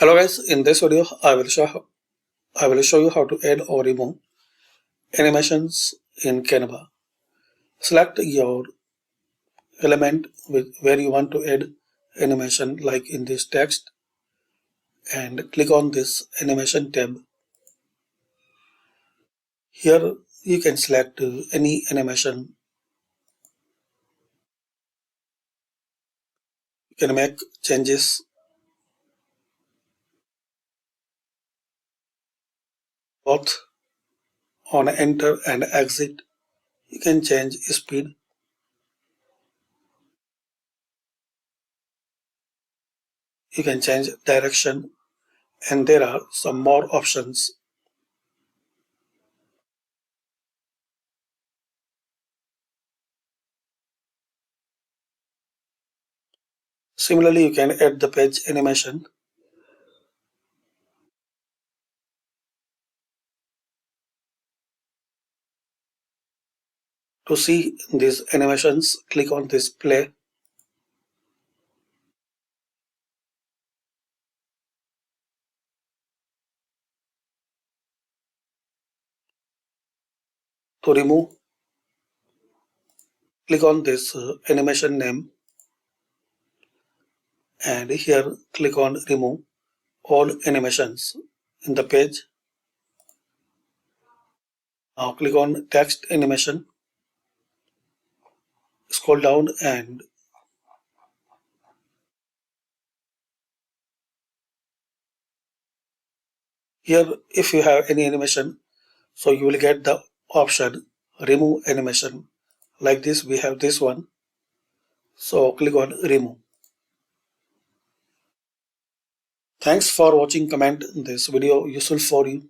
Hello guys, in this video I will show you how to add or remove animations in Canva. Select your element where you want to add animation, like in this text, and click on this animation tab. Here you can select any animation. You can make changes both on enter and exit. You can change speed. You can change direction, and there are some more options. Similarly, you can add the page animation. To see these animations, click on this play. To remove, click on this animation name, and here click on remove all animations in the page. Now click on text animation, scroll down, and here if you have any animation, so you will get the option remove animation. Like this, we have this one, so click on remove. Thanks for watching. Comment this video useful for you.